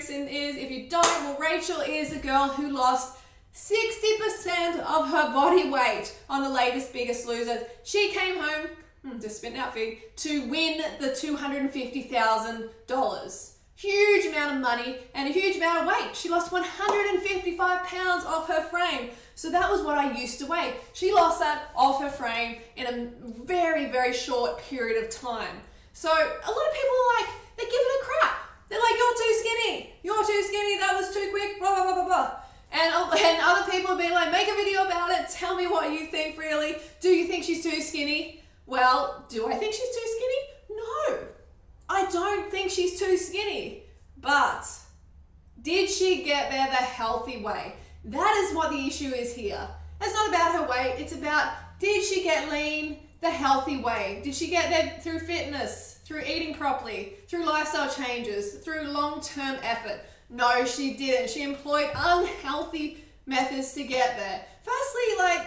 is, if you don't, well, Rachel is the girl who lost 60% of her body weight on the latest Biggest Loser. She came home, just spit out fig, to win the $250,000. Huge amount of money and a huge amount of weight. She lost 155 pounds off her frame. So that was what I used to weigh. She lost that off her frame in a very, very short period of time. So a lot of people are like, they give it a crap. They're like, you're too skinny. You're too skinny. That was too quick. Blah, blah, blah, blah, blah. And other people will be like, make a video about it. Tell me what you think, really. Do you think she's too skinny? Well, do I think she's too skinny? No. I don't think she's too skinny, but did she get there the healthy way? That is what the issue is here. It's not about her weight. It's about, did she get lean the healthy way? Did she get there through fitness, through eating properly, through lifestyle changes, through long-term effort? No, she didn't. She employed unhealthy methods to get there. Firstly, I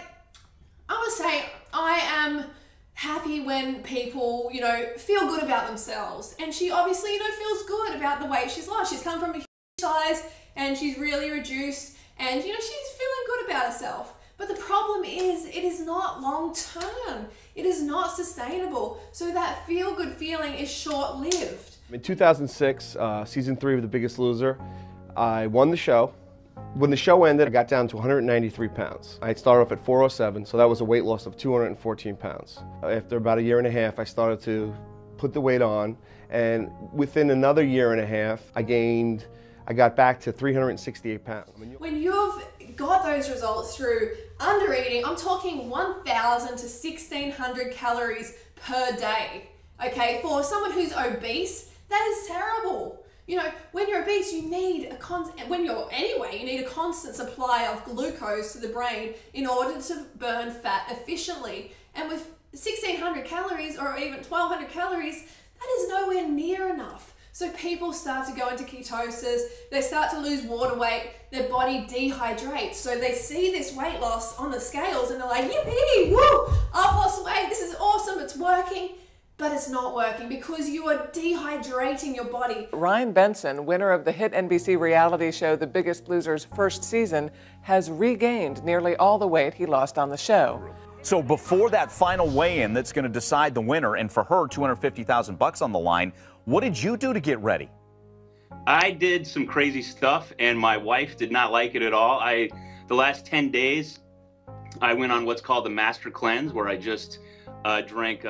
want to say I am happy when people, feel good about themselves. And she obviously, feels good about the weight she's lost. She's come from a huge size and she's really reduced and, she's feeling good about herself. But the problem is it is not long-term. It is not sustainable. So that feel-good feeling is short-lived. In 2006, season 3 of The Biggest Loser, I won the show. When the show ended, I got down to 193 pounds. I started off at 407, so that was a weight loss of 214 pounds. After about a year and a half, I started to put the weight on, and within another year and a half, I got back to 368 pounds. When you've got those results through under eating, I'm talking 1,000 to 1,600 calories per day. Okay, for someone who's obese, that is terrible. When you're obese, you need a constant supply of glucose to the brain in order to burn fat efficiently. And with 1,600 calories or even 1,200 calories, that is nowhere near enough. So people start to go into ketosis, they start to lose water weight, their body dehydrates. So they see this weight loss on the scales and they're like, yippee, woo, I've lost weight, this is awesome, it's working. But it's not working because you are dehydrating your body. Ryan Benson, winner of the hit NBC reality show The Biggest Loser's first season, has regained nearly all the weight he lost on the show. So before that final weigh-in that's going to decide the winner, and for her, $250,000 on the line, what did you do to get ready? I did some crazy stuff, and my wife did not like it at all. The last 10 days, I went on what's called the Master Cleanse, where I just drank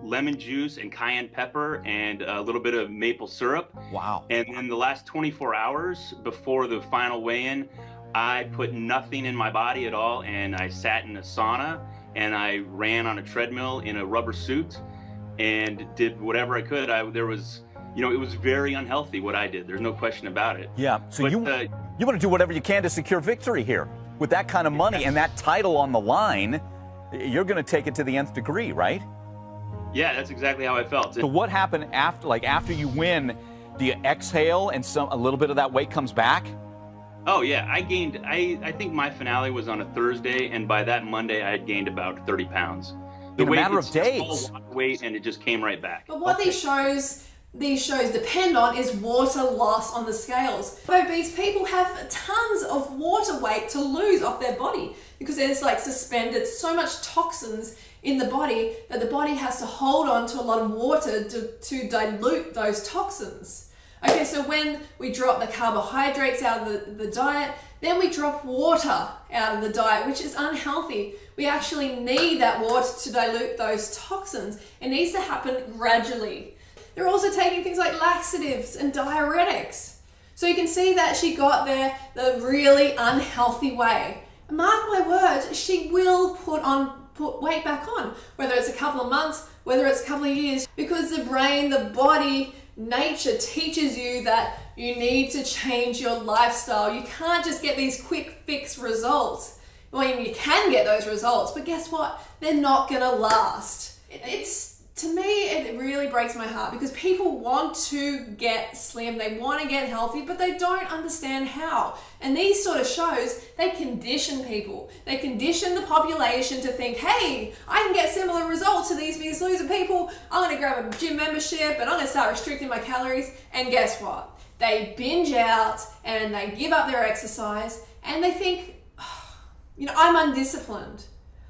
lemon juice and cayenne pepper and a little bit of maple syrup. Wow. And in the last 24 hours before the final weigh-in, I put nothing in my body at all, and I sat in a sauna and I ran on a treadmill in a rubber suit and did whatever I could. It was very unhealthy what I did. There's no question about it. Yeah, so you want to do whatever you can to secure victory here. With that kind of money and that title on the line, you're going to take it to the nth degree, right? Yeah, that's exactly how I felt. So what happened after you win? Do you exhale and a little bit of that weight comes back? Oh yeah, I think my finale was on a Thursday, and by that Monday I had gained about 30 pounds. In a matter of days. Weight, and it just came right back. But what these shows depend on is water loss on the scales. Obese people have tons of water weight to lose off their body because there's suspended so much toxins in the body that the body has to hold on to a lot of water to dilute those toxins. Okay, so when we drop the carbohydrates out of the diet, then we drop water out of the diet, which is unhealthy. We actually need that water to dilute those toxins. It needs to happen gradually. They're also taking things like laxatives and diuretics. So you can see that she got there the really unhealthy way. Mark my words, she will put weight back on, whether it's a couple of months, whether it's a couple of years, because the brain, the body, nature teaches you that you need to change your lifestyle. You can't just get these quick fix results. Well, you can get those results, but guess what? They're not gonna last. To me, it really breaks my heart because people want to get slim, they want to get healthy, but they don't understand how. And these sort of shows, they condition people. They condition the population to think, hey, I can get similar results to these Biggest Loser people. I'm going to grab a gym membership and I'm going to start restricting my calories. And guess what? they binge out and they give up their exercise and they think, oh, you know, I'm undisciplined.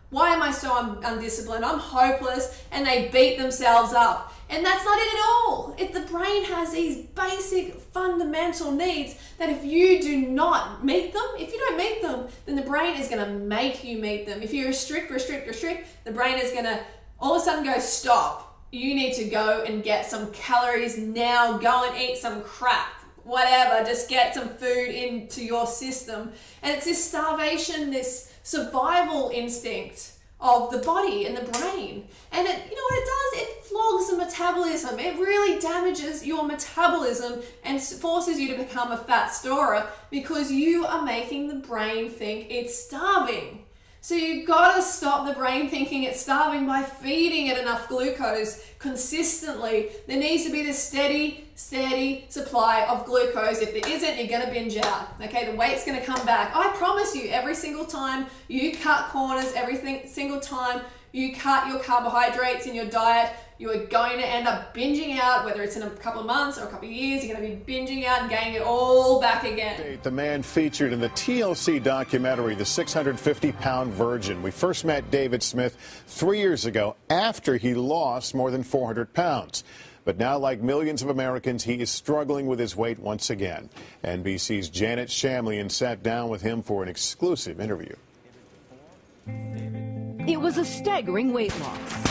Why am I so undisciplined? I'm hopeless, and they beat themselves up. And that's not it at all. If the brain has these basic fundamental needs that if you do not meet them, if you don't meet them, then the brain is going to make you meet them. If you restrict, the brain is going to all of a sudden go, stop. You need to go and get some calories now. Go and eat some crap. Whatever, just get some food into your system. And it's this starvation, this survival instinct of the body and the brain. And it, you know what it does? It flogs the metabolism. It really damages your metabolism and forces you to become a fat storer because you are making the brain think it's starving. So you gotta stop the brain thinking it's starving by feeding it enough glucose consistently. There needs to be this steady supply of glucose. If there isn't, you're gonna binge out. Okay, the weight's gonna come back. I promise you, every single time you cut corners, single time you cut your carbohydrates in your diet, you are going to end up binging out, whether it's in a couple of months or a couple of years, you're going to be binging out and gaining it all back again. The man featured in the TLC documentary, The 650-Pound Virgin. We first met David Smith 3 years ago after he lost more than 400 pounds. But now, like millions of Americans, he is struggling with his weight once again. NBC's Janet Shamlian sat down with him for an exclusive interview. It was a staggering weight loss.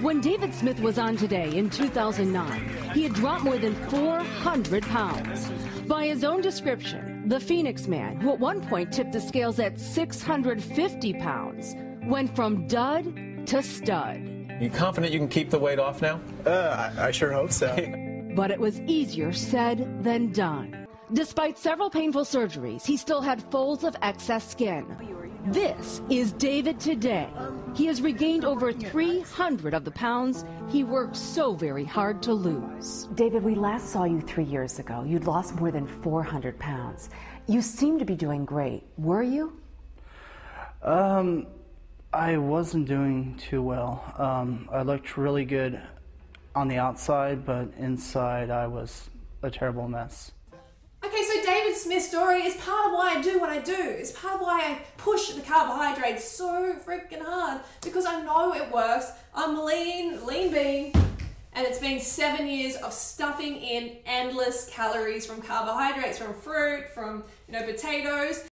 When David Smith was on Today in 2009, he had dropped more than 400 pounds. By his own description, the Phoenix man, who at one point tipped the scales at 650 pounds, went from dud to stud. You confident you can keep the weight off now? I sure hope so. But it was easier said than done. Despite several painful surgeries, he still had folds of excess skin. This is David today. He has regained over 300 of the pounds he worked so very hard to lose. David, we last saw you 3 years ago. You'd lost more than 400 pounds. You seem to be doing great. Were you? I wasn't doing too well. I looked really good on the outside, but inside I was a terrible mess. Okay, so David Smith's story is part of why I do what I do. It's part of why I push the carbohydrates so freaking hard, because I know it works. I'm lean bean, and it's been 7 years of stuffing in endless calories from carbohydrates, from fruit, from potatoes.